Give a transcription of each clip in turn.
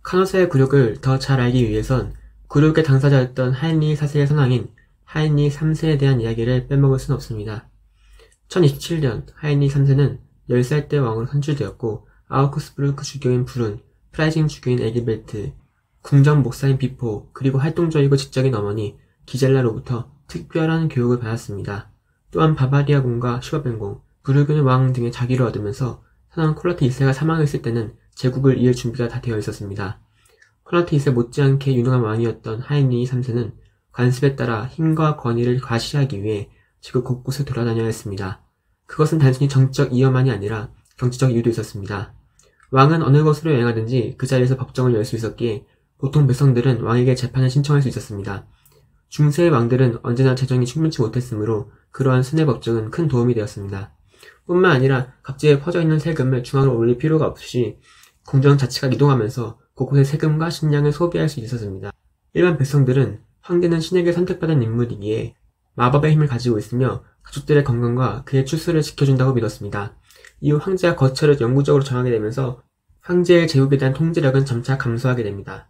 카노사의 굴욕을 더 잘 알기 위해선 굴욕의 당사자였던 하인리 4세의 선왕인 하인리 3세에 대한 이야기를 빼먹을 순 없습니다. 1027년 하인리 3세는 10살 때 왕으로 선출되었고 아우크스부르크 주교인 불운, 프라이징 주교인 에길베르트, 궁정 목사인 비포, 그리고 활동적이고 지적인 어머니 기젤라로부터 특별한 교육을 받았습니다. 또한 바바리아 공과 슈바벤공, 부르그네 왕 등의 자기를 얻으면서 선왕 콜라트 2세가 사망했을 때는 제국을 이을 준비가 다 되어 있었습니다. 콜라트 2세 못지않게 유능한 왕이었던 하인리 3세는 관습에 따라 힘과 권위를 과시하기 위해 제국 곳곳에 돌아다녀야 했습니다. 그것은 단순히 정치적 이유만이 아니라 정치적 이유도 있었습니다. 왕은 어느 곳으로 여행하든지 그 자리에서 법정을 열 수 있었기에 보통 백성들은 왕에게 재판을 신청할 수 있었습니다. 중세의 왕들은 언제나 재정이 충분치 못했으므로 그러한 순회 법정은 큰 도움이 되었습니다. 뿐만 아니라 각지에 퍼져있는 세금을 중앙으로 올릴 필요가 없이 궁정 자치가 이동하면서 곳곳에 세금과 식량을 소비할 수 있었습니다. 일반 백성들은 황제는 신에게 선택받은 인물이기에 마법의 힘을 가지고 있으며 가족들의 건강과 그의 출세를 지켜준다고 믿었습니다. 이후 황제가 거처를 영구적으로 정하게 되면서 황제의 제국에 대한 통제력은 점차 감소하게 됩니다.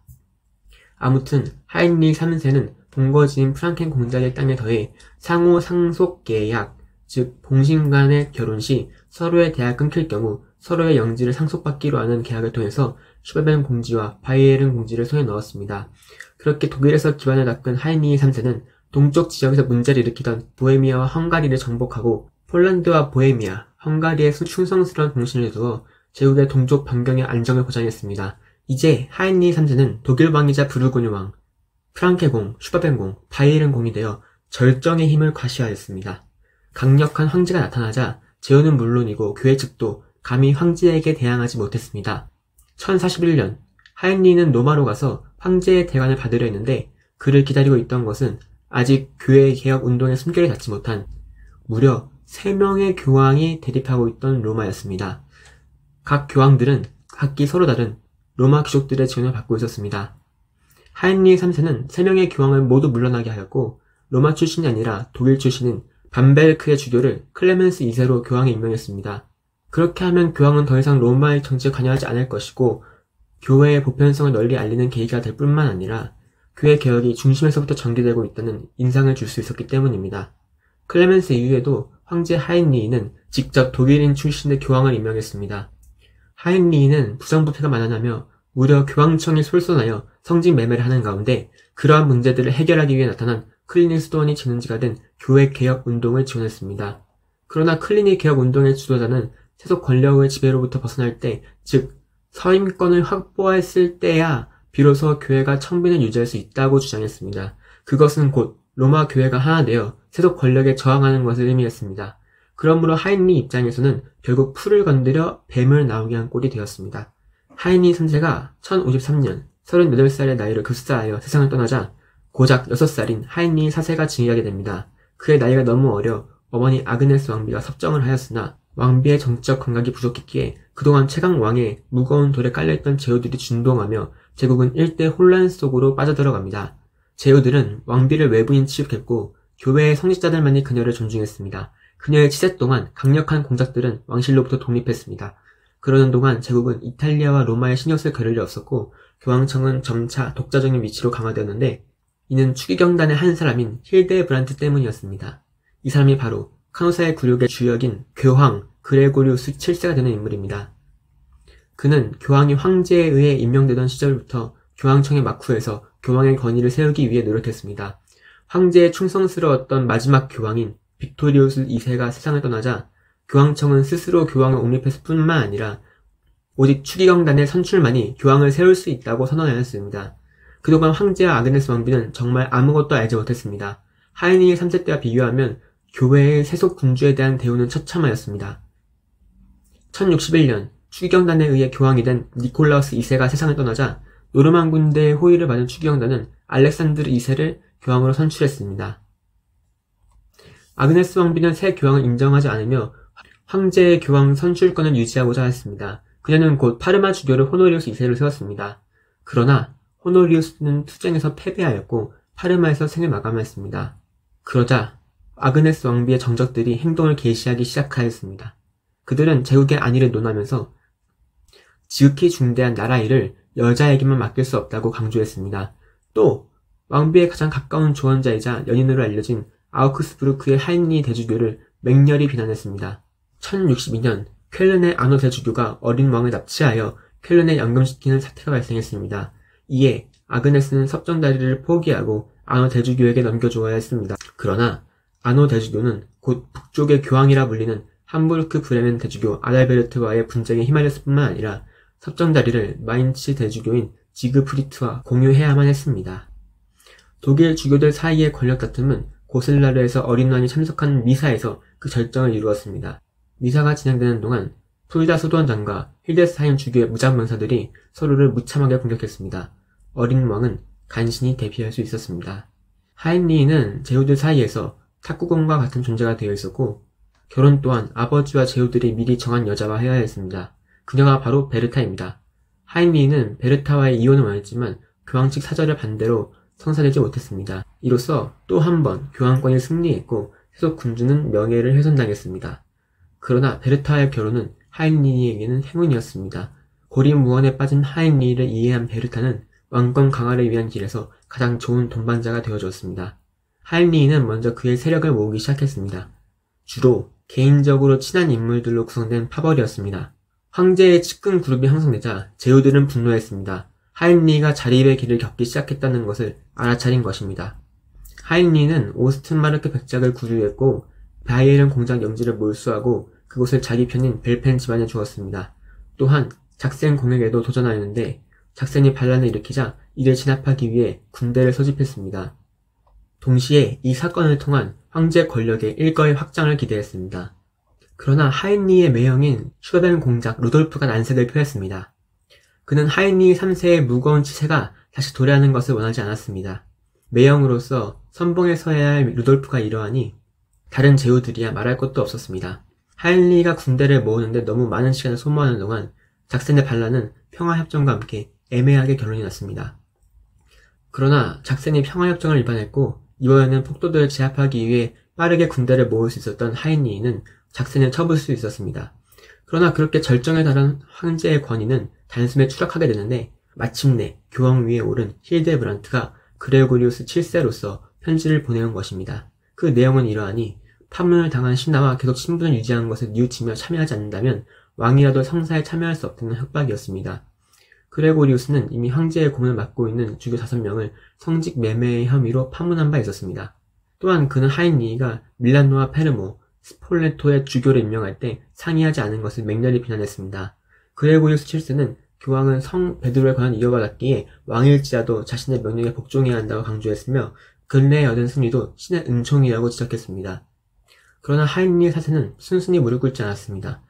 아무튼 하인리 3세는 본거지인 프랑켄 공작의 땅에 더해 상호 상속 계약, 즉 봉신 간의 결혼 시 서로의 대화가 끊길 경우 서로의 영지를 상속받기로 하는 계약을 통해서 슈베벤 공지와 바이에른 공지를 손에 넣었습니다. 그렇게 독일에서 기반을 닦은 하인리 3세는 동쪽 지역에서 문제를 일으키던 보헤미아와 헝가리를 정복하고 폴란드와 보헤미아, 헝가리의 충성스러운 공신을 두어 제국의 동쪽 변경의 안정을 보장했습니다. 이제 하인리 3세는 독일 왕이자 부르고뉴 왕, 프랑케공, 슈바벤공, 바이에른공이 되어 절정의 힘을 과시하였습니다. 강력한 황제가 나타나자 제후는 물론이고 교회 측도 감히 황제에게 대항하지 못했습니다. 1041년 하인리는 로마로 가서 황제의 대관을 받으려 했는데 그를 기다리고 있던 것은 아직 교회 개혁 운동에 숨결을 닿지 못한 무려 3명의 교황이 대립하고 있던 로마였습니다. 각 교황들은 각기 서로 다른 로마 귀족들의 지원을 받고 있었습니다. 하인리 3세는 3명의 교황을 모두 물러나게 하였고 로마 출신이 아니라 독일 출신인 밤베르크의 주교를 클레멘스 2세로 교황에 임명했습니다. 그렇게 하면 교황은 더 이상 로마의 정치에 관여하지 않을 것이고 교회의 보편성을 널리 알리는 계기가 될 뿐만 아니라 교회 개혁이 중심에서부터 전개되고 있다는 인상을 줄 수 있었기 때문입니다. 클레멘스 이후에도 황제 하인리히는 직접 독일인 출신의 교황을 임명했습니다. 하인리히는 부정부패가 만연하며 무려 교황청이 솔선하여 성직 매매를 하는 가운데 그러한 문제들을 해결하기 위해 나타난 클리닉 수도원이 진원지가 된 교회 개혁 운동을 지원했습니다. 그러나 클리닉 개혁 운동의 주도자는 세속 권력의 지배로부터 벗어날 때, 즉 서임권을 확보했을 때야 비로소 교회가 청빈을 유지할 수 있다고 주장했습니다. 그것은 곧 로마 교회가 하나 되어 세속 권력에 저항하는 것을 의미했습니다. 그러므로 하인리 입장에서는 결국 풀을 건드려 뱀을 나오게 한 꼴이 되었습니다. 하인리 3세가 1053년 38살의 나이로 급사하여 세상을 떠나자 고작 6살인 하인리 4세가 즉위하게 됩니다. 그의 나이가 너무 어려 어머니 아그네스 왕비가 섭정을 하였으나 왕비의 정치적 감각이 부족했기에 그동안 최강 왕의 무거운 돌에 깔려있던 제후들이 준동하며 제국은 일대 혼란 속으로 빠져들어갑니다. 제후들은 왕비를 외부인 취급했고 교회의 성직자들만이 그녀를 존중했습니다. 그녀의 치세 동안 강력한 공작들은 왕실로부터 독립했습니다. 그러는 동안 제국은 이탈리아와 로마에 신경 쓸 겨를이 없었고 교황청은 점차 독자적인 위치로 강화되었는데 이는 추기경단의 한 사람인 힐데브란트 때문이었습니다. 이 사람이 바로 카노사의 굴욕의 주역인 교황 그레고리우스 7세가 되는 인물입니다. 그는 교황이 황제에 의해 임명되던 시절부터 교황청의 막후에서 교황의 권위를 세우기 위해 노력했습니다. 황제에 충성스러웠던 마지막 교황인 빅토리우스 2세가 세상을 떠나자 교황청은 스스로 교황을 옹립했을 뿐만 아니라 오직 추기경단의 선출만이 교황을 세울 수 있다고 선언하였습니다. 그동안 황제와 아그네스 왕비는 정말 아무것도 알지 못했습니다. 하인리 3세 때와 비교하면 교회의 세속 군주에 대한 대우는 처참하였습니다. 1061년 추기경단에 의해 교황이 된 니콜라우스 2세가 세상을 떠나자 노르만 군대의 호의를 받은 추기경단은 알렉산드르 2세를 교황으로 선출했습니다. 아그네스 왕비는 새 교황을 인정하지 않으며 황제의 교황 선출권을 유지하고자 했습니다. 그녀는 곧 파르마 주교를 호노리우스 2세를 세웠습니다. 그러나 호노리우스는 투쟁에서 패배하였고 파르마에서 생을 마감했습니다. 그러자 아그네스 왕비의 정적들이 행동을 개시하기 시작하였습니다. 그들은 제국의 안위를 논하면서 지극히 중대한 나라 일을 여자에게만 맡길 수 없다고 강조했습니다. 또 왕비의 가장 가까운 조언자이자 연인으로 알려진 아우크스부르크의 하인리 대주교를 맹렬히 비난했습니다. 1062년 쾰른의 아노 대주교가 어린 왕을 납치하여 쾰른에 연금시키는 사태가 발생했습니다. 이에 아그네스는 섭정다리를 포기하고 아노 대주교에게 넘겨주어야 했습니다. 그러나 아노 대주교는 곧 북쪽의 교황이라 불리는 함부르크 브레멘 대주교 아달베르트와의 분쟁에 휘말렸을 뿐만 아니라 섭정다리를 마인츠 대주교인 지그프리트와 공유해야만 했습니다. 독일 주교들 사이의 권력 다툼은 고슬라르에서 어린 왕이 참석한 미사에서 그 절정을 이루었습니다. 미사가 진행되는 동안 풀다 수도원장과 힐데스하임 주교의 무장병사들이 서로를 무참하게 공격했습니다. 어린 왕은 간신히 대피할 수 있었습니다. 하인리히는 제후들 사이에서 탁구공과 같은 존재가 되어 있었고 결혼 또한 아버지와 제후들이 미리 정한 여자와 해야 했습니다. 그녀가 바로 베르타입니다. 하인리히는 베르타와의 이혼을 원했지만 교황 측 사절의 반대로 성사되지 못했습니다. 이로써 또 한 번 교황권이 승리했고 세속 군주는 명예를 훼손당했습니다. 그러나 베르타와의 결혼은 하인리히에게는 행운이었습니다. 고립무원에 빠진 하인리히를 이해한 베르타는 왕권 강화를 위한 길에서 가장 좋은 동반자가 되어주었습니다. 하인리히는 먼저 그의 세력을 모으기 시작했습니다. 주로 개인적으로 친한 인물들로 구성된 파벌이었습니다. 황제의 측근 그룹이 형성되자 제후들은 분노했습니다. 하인리히가 자립의 길을 겪기 시작했다는 것을 알아차린 것입니다. 하인리히는 오스트마르크 백작을 구류했고 바이에른 공작 영지를 몰수하고 그곳을 자기 편인 벨펜 집안에 주었습니다. 또한 작센 공격에도 도전하였는데 작센이 반란을 일으키자 이를 진압하기 위해 군대를 소집했습니다. 동시에 이 사건을 통한 황제 권력의 일거의 확장을 기대했습니다. 그러나 하인리히의 매형인 슈베벤 공작 루돌프가 난색을 표했습니다. 그는 하인리히 3세의 무거운 치세가 다시 도래하는 것을 원하지 않았습니다. 매형으로서 선봉에 서야 할 루돌프가 이러하니 다른 제후들이야 말할 것도 없었습니다. 하인리히가 군대를 모으는데 너무 많은 시간을 소모하는 동안 작센의 반란은 평화협정과 함께 애매하게 결론이 났습니다. 그러나 작센이 평화협정을 위반했고 이번에는 폭도들을 제압하기 위해 빠르게 군대를 모을 수 있었던 하인리히는 작센을 쳐볼 수 있었습니다. 그러나 그렇게 절정에 달한 황제의 권위는 단숨에 추락하게 되는데 마침내 교황 위에 오른 힐데브란트가 그레고리우스 7세로서 편지를 보내온 것입니다. 그 내용은 이러하니 파문을 당한 신하와 계속 신분을 유지한 것을 뉘우치며 참여하지 않는다면 왕이라도 성사에 참여할 수 없다는 협박이었습니다. 그레고리우스는 이미 황제의 고문을 맡고 있는 주교 5명을 성직 매매의 혐의로 파문한 바 있었습니다. 또한 그는 하인리히가 밀란노와 페르모, 스폴레토의 주교를 임명할 때 상의하지 않은 것을 맹렬히 비난했습니다. 그레고리우스 7세는 교황은 성 베드로의 권한을 이어받았기에 왕일지라도 자신의 명령에 복종해야 한다고 강조했으며 근래에 얻은 승리도 신의 은총이라고 지적했습니다. 그러나 하인리히 4세는 순순히 무릎 꿇지 않았습니다.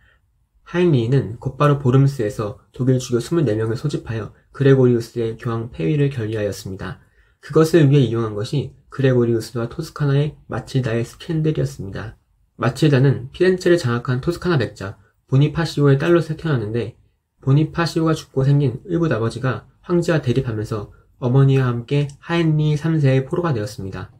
하인리히는 곧바로 보름스에서 독일 주교 24명을 소집하여 그레고리우스의 교황 폐위를 결의하였습니다. 그것을 위해 이용한 것이 그레고리우스와 토스카나의 마틸다의 스캔들이었습니다. 마틸다는 피렌체를 장악한 토스카나 백작 보니파시오의 딸로서 태어났는데 보니파시오가 죽고 생긴 의붓 아버지가 황제와 대립하면서 어머니와 함께 하인리히 3세의 포로가 되었습니다.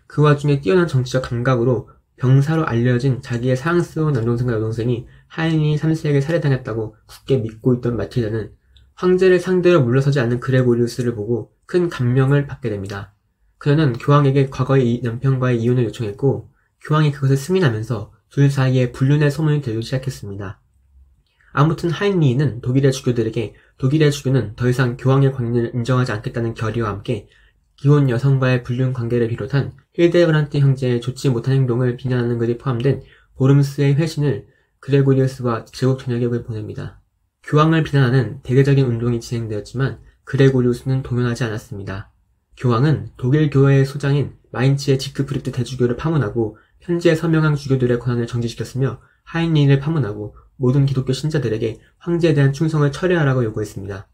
그 와중에 뛰어난 정치적 감각으로 병사로 알려진 자기의 사랑스러운 남동생과 여동생이 하인리히 3세에게 살해당했다고 굳게 믿고 있던 마틸다는 황제를 상대로 물러서지 않는 그레고리우스를 보고 큰 감명을 받게 됩니다. 그녀는 교황에게 과거의 남편과의 이혼을 요청했고 교황이 그것을 승인하면서 둘 사이에 불륜의 소문이 들기 시작했습니다. 아무튼 하인리히는 독일의 주교들에게 독일의 주교는 더 이상 교황의 권위를 인정하지 않겠다는 결의와 함께 기혼 여성과의 불륜 관계를 비롯한 힐데브란트 형제의 좋지 못한 행동을 비난하는 글이 포함된 보름스의 회신을 그레고리우스와 제국 전역에 보냅니다. 교황을 비난하는 대대적인 운동이 진행되었지만 그레고리우스는 동요하지 않았습니다. 교황은 독일 교회의 소장인 마인츠의 지크프리트 대주교를 파문하고 현재 서명한 주교들의 권한을 정지시켰으며 하인리히를 파문하고 모든 기독교 신자들에게 황제에 대한 충성을 철회하라고 요구했습니다.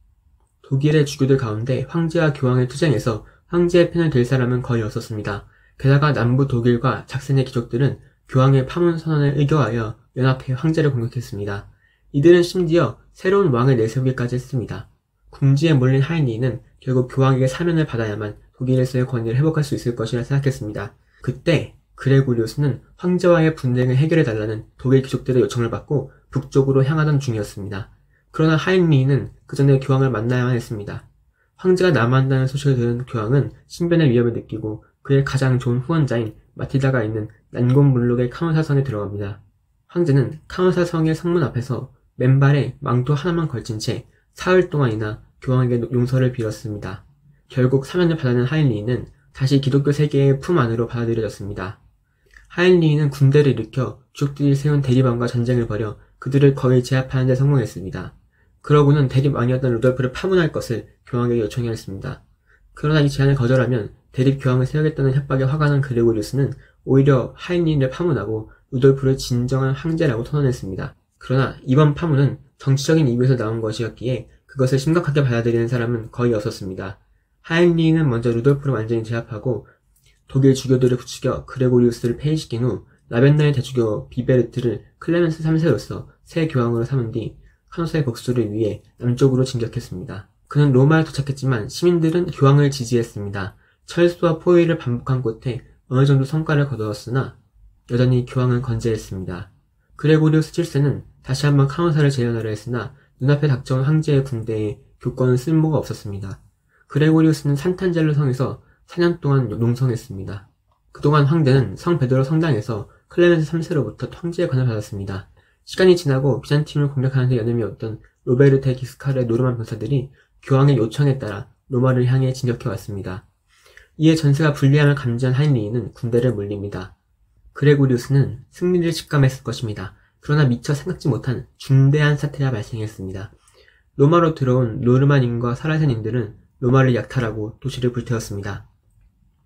독일의 주교들 가운데 황제와 교황의 투쟁에서 황제의 편을 들 사람은 거의 없었습니다. 게다가 남부 독일과 작센의 귀족들은 교황의 파문 선언을 의거하여 연합해 황제를 공격했습니다. 이들은 심지어 새로운 왕을 내세우기까지 했습니다. 궁지에 몰린 하인리히는 결국 교황에게 사면을 받아야만 독일에서의 권위를 회복할 수 있을 것이라 생각했습니다. 그때 그레고리우스는 황제와의 분쟁을 해결해달라는 독일 귀족들의 요청을 받고 북쪽으로 향하던 중이었습니다. 그러나 하인리히는 그 전에 교황을 만나야만 했습니다. 황제가 남아한다는 소식을 들은 교황은 신변의 위협을 느끼고 그의 가장 좋은 후원자인 마틸다가 있는 난곤물록의 카노사성에 들어갑니다. 황제는 카노사성의 성문 앞에서 맨발에 망토 하나만 걸친 채 사흘 동안이나 교황에게 용서를 빌었습니다. 결국 사면을 받아낸 하인리히는 다시 기독교 세계의 품 안으로 받아들여졌습니다. 하인리히는 군대를 일으켜 귀족들이 세운 대립왕과 전쟁을 벌여 그들을 거의 제압하는 데 성공했습니다. 그러고는 대립왕이었던 루돌프를 파문할 것을 교황에게 요청하였습니다. 그러나 이 제안을 거절하면 대립 교황을 세우겠다는 협박에 화가 난 그레고리우스는 오히려 하인리히를 파문하고 루돌프를 진정한 황제라고 선언했습니다. 그러나 이번 파문은 정치적인 이유에서 나온 것이었기에 그것을 심각하게 받아들이는 사람은 거의 없었습니다. 하인리히는 먼저 루돌프를 완전히 제압하고 독일 주교들을 부추겨 그레고리우스를 폐위시킨 후 라벤나의 대주교 비베르트를 클레멘스 3세로서 새 교황으로 삼은 뒤 카노사의 복수를 위해 남쪽으로 진격했습니다. 그는 로마에 도착했지만 시민들은 교황을 지지했습니다. 철수와 포위를 반복한 끝에 어느 정도 성과를 거두었으나 여전히 교황은 건재했습니다. 그레고리우스 7세는 다시 한번 카노사를 재현하려 했으나 눈앞에 닥쳐온 황제의 군대에 교권은 쓸모가 없었습니다. 그레고리우스는 산탄젤로 성에서 4년 동안 농성했습니다. 그동안 황제는 성 베드로 성당에서 클레멘스 3세로부터 통제의 권을 받았습니다. 시간이 지나고 비잔팀을 공략하는 데 여념이 없던 로베르테 기스카르의 노르만 병사들이 교황의 요청에 따라 로마를 향해 진격해왔습니다. 이에 전세가 불리함을 감지한 하인리히는 군대를 물립니다. 그레고리우스는 승리를 직감했을 것입니다. 그러나 미처 생각지 못한 중대한 사태가 발생했습니다. 로마로 들어온 노르만인과 사라센인들은 로마를 약탈하고 도시를 불태웠습니다.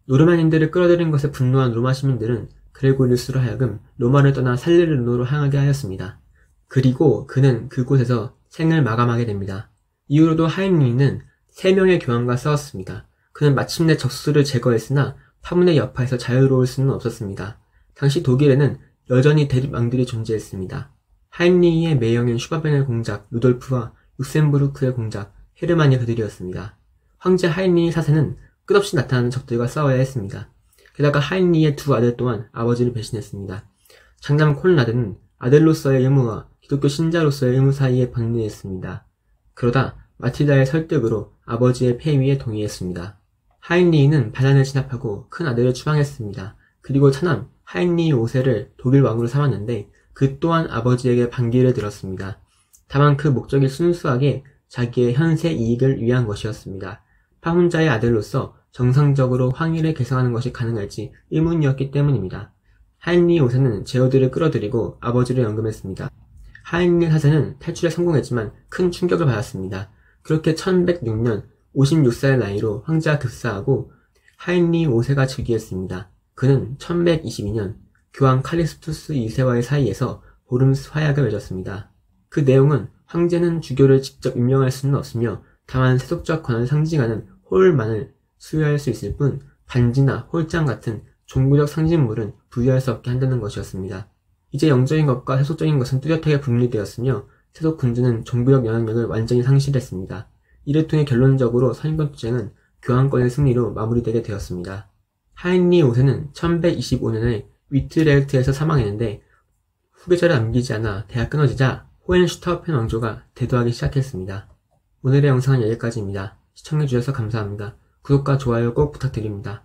노르만인들을 끌어들인 것에 분노한 로마 시민들은 그레고리우스로 하여금 로마를 떠나 살레르노로 향하게 하였습니다. 그리고 그는 그곳에서 생을 마감하게 됩니다. 이후로도 하인리히는 3명의 교황과 싸웠습니다. 그는 마침내 적수를 제거했으나 파문의 여파에서 자유로울 수는 없었습니다. 당시 독일에는 여전히 대립왕들이 존재했습니다. 하인리히의 매형인 슈바벤의 공작 루돌프와 룩셈부르크의 공작 헤르만이 그들이었습니다. 황제 하인리히 4세는 끝없이 나타나는 적들과 싸워야 했습니다. 게다가 하인리히의 2 아들 또한 아버지를 배신했습니다. 장남 콘라드는 아들로서의 의무와 기독교 신자로서의 의무 사이에 번뇌했습니다. 그러다 마틸다의 설득으로 아버지의 폐위에 동의했습니다. 하인리히는 반란을 진압하고 큰 아들을 추방했습니다. 그리고 차남 하인리히 5세를 독일 왕으로 삼았는데 그 또한 아버지에게 반기를 들었습니다. 다만 그 목적이 순수하게 자기의 현세 이익을 위한 것이었습니다. 파혼자의 아들로서 정상적으로 황위를 계승하는 것이 가능할지 의문이었기 때문입니다. 하인리히 5세는 제후들을 끌어들이고 아버지를 연금했습니다. 하인리히 4세는 탈출에 성공했지만 큰 충격을 받았습니다. 그렇게 1106년 56살의 나이로 황제가 급사하고 하인리히 5세가 즉위했습니다. 그는 1122년 교황 칼리스투스 2세와의 사이에서 보름스 화약을 맺었습니다. 그 내용은 황제는 주교를 직접 임명할 수는 없으며 다만 세속적 권한을 상징하는 홀만을 수여할 수 있을 뿐 반지나 홀장 같은 종교적 상징물은 부여할 수 없게 한다는 것이었습니다. 이제 영적인 것과 세속적인 것은 뚜렷하게 분리되었으며 세속 군주는 종교적 영향력을 완전히 상실했습니다. 이를 통해 결론적으로 선임권 투쟁은 교황권의 승리로 마무리되게 되었습니다. 하인리히 5세는 1125년에 위트레흐트에서 사망했는데 후계자를 남기지 않아 대가 끊어지자 호헨슈타우펜 왕조가 대도하기 시작했습니다. 오늘의 영상은 여기까지입니다. 시청해주셔서 감사합니다. 구독과 좋아요 꼭 부탁드립니다.